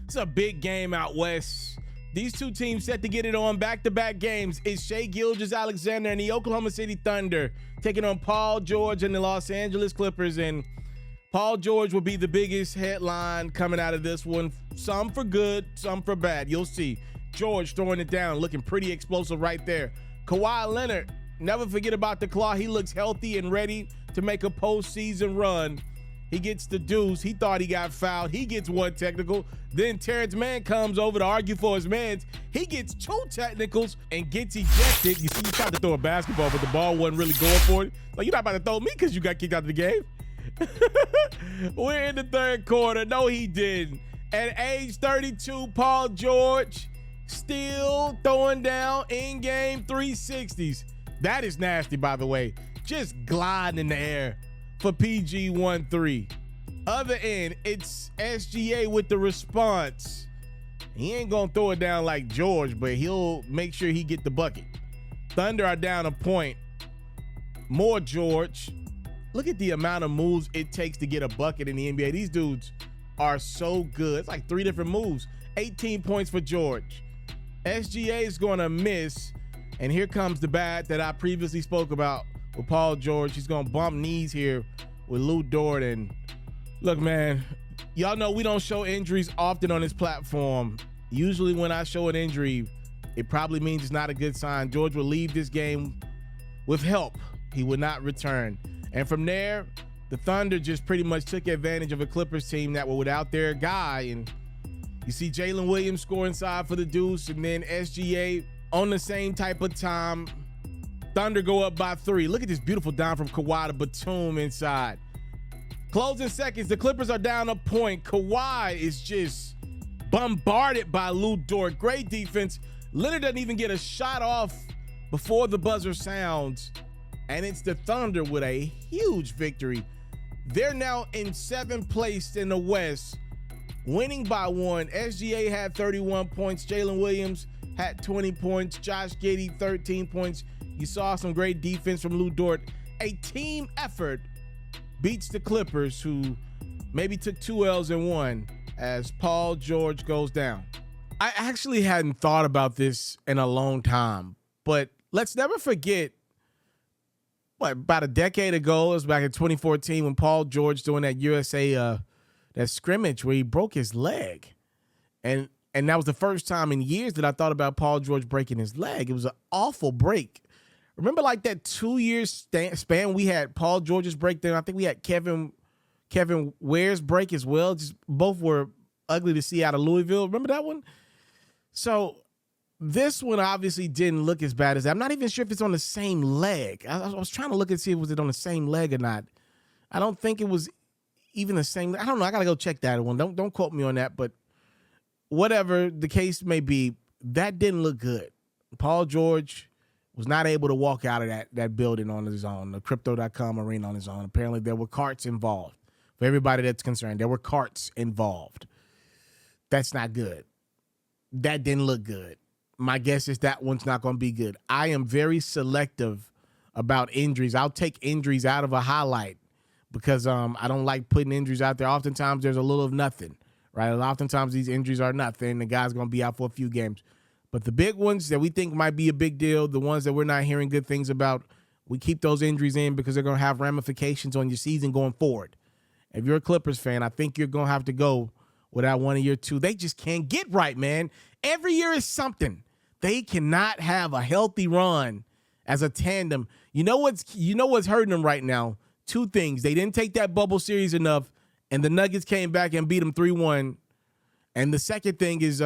It's a big game out west. These two teams set to get it on back-to-back games. It's Shai Gilgeous-Alexander and the Oklahoma City Thunder taking on Paul George and the Los Angeles Clippers. And Paul George will be the biggest headline coming out of this one. Some for good, some for bad. You'll see. George throwing it down, looking pretty explosive right there. Kawhi Leonard, never forget about the claw. He looks healthy and ready to make a postseason run. He gets the deuce. He thought he got fouled. He gets one technical. Then Terrence Mann comes over to argue for his mans. He gets two technicals and gets ejected. You see, he tried to throw a basketball, but the ball wasn't really going for it. Like, you're not about to throw me because you got kicked out of the game. We're in the third quarter. No, he didn't. At age 32, Paul George still throwing down in-game 360s. That is nasty, by the way. Just gliding in the air for PG-13. Other end, it's SGA with the response. He ain't gonna throw it down like George, but he'll make sure he get the bucket. Thunder are down a point. More George. Look at the amount of moves it takes to get a bucket in the NBA. These dudes are so good. It's like 3 different moves. 18 points for George. SGA is gonna miss, and here comes the bat that I previously spoke about with Paul George. He's gonna bump knees here with Lou Dort. And look, man, y'all know we don't show injuries often on this platform. Usually when I show an injury, it probably means it's not a good sign. George will leave this game with help. He would not return. And from there, the Thunder just pretty much took advantage of a Clippers team that were without their guy. And you see Jalen Williams score inside for the deuce, and then SGA on the same type of time. Thunder go up by 3. Look at this beautiful dime from Kawhi to Batum inside. Closing seconds, the Clippers are down a point. Kawhi is just bombarded by Lou Dort. Great defense. Leonard doesn't even get a shot off before the buzzer sounds. And it's the Thunder with a huge victory. They're now in 7th place in the West, winning by 1. SGA had 31 points. Jalen Williams had 20 points. Josh Giddey, 13 points. You saw some great defense from Lou Dort. A team effort beats the Clippers, who maybe took 2 L's in 1 as Paul George goes down. I actually hadn't thought about this in a long time, but let's never forget, about a decade ago, it was back in 2014 when Paul George doing that USA, that scrimmage where he broke his leg. And that was the first time in years that I thought about Paul George breaking his leg. It was an awful break. Remember, like that 2-year span we had Paul George's breakdown. I think we had Kevin Ware's break as well. Just both were ugly to see out of Louisville. Remember that one? So this one obviously didn't look as bad as that. I'm not even sure if it's on the same leg. I was trying to look and see if it was on the same leg or not. I don't think it was even the same. I don't know. I gotta go check that one. Don't quote me on that. But whatever the case may be, that didn't look good. Paul George was not able to walk out of that building on his own, the Crypto.com arena on his own. Apparently there were carts involved. For everybody that's concerned, there were carts involved. That's not good. That didn't look good. My guess is that one's not going to be good. I am very selective about injuries. I'll take injuries out of a highlight because I don't like putting injuries out there. Oftentimes there's a little of nothing, right? And oftentimes these injuries are nothing. The guy's going to be out for a few games. But the big ones that we think might be a big deal, the ones that we're not hearing good things about, we keep those injuries in because they're going to have ramifications on your season going forward. If you're a Clippers fan, I think you're going to have to go without one of your two. They just can't get right, man. Every year is something. They cannot have a healthy run as a tandem. You know what's hurting them right now? 2 things. They didn't take that bubble series enough, and the Nuggets came back and beat them 3-1. And the second thing is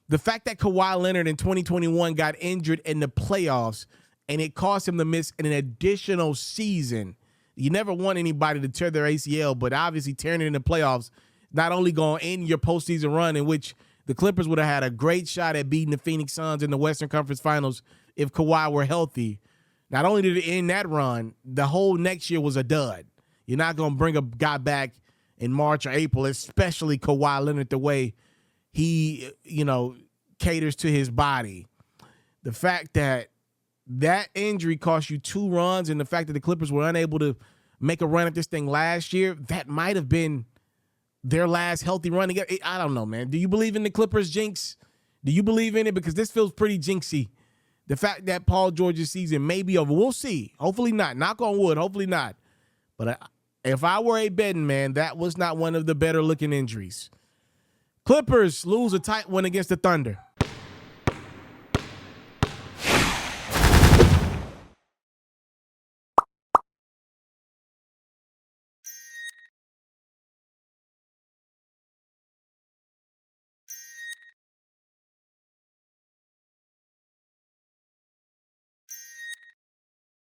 the fact that Kawhi Leonard in 2021 got injured in the playoffs, and it caused him to miss an additional season. You never want anybody to tear their ACL, but obviously tearing it in the playoffs not only going to end your postseason run, in which the Clippers would have had a great shot at beating the Phoenix Suns in the Western Conference Finals if Kawhi were healthy. Not only did it end that run, the whole next year was a dud. You're not going to bring a guy back in March or April, especially Kawhi Leonard, the way he, caters to his body. The fact that injury cost you 2 runs, and the fact that the Clippers were unable to make a run at this thing last year, that might have been their last healthy run together. I don't know, man. Do you believe in the Clippers jinx? Do you believe in it? Because this feels pretty jinxy. The fact that Paul George's season may be over. We'll see. Hopefully not. Knock on wood. Hopefully not. But if I were a betting man, that was not one of the better looking injuries. Clippers lose a tight one against the Thunder.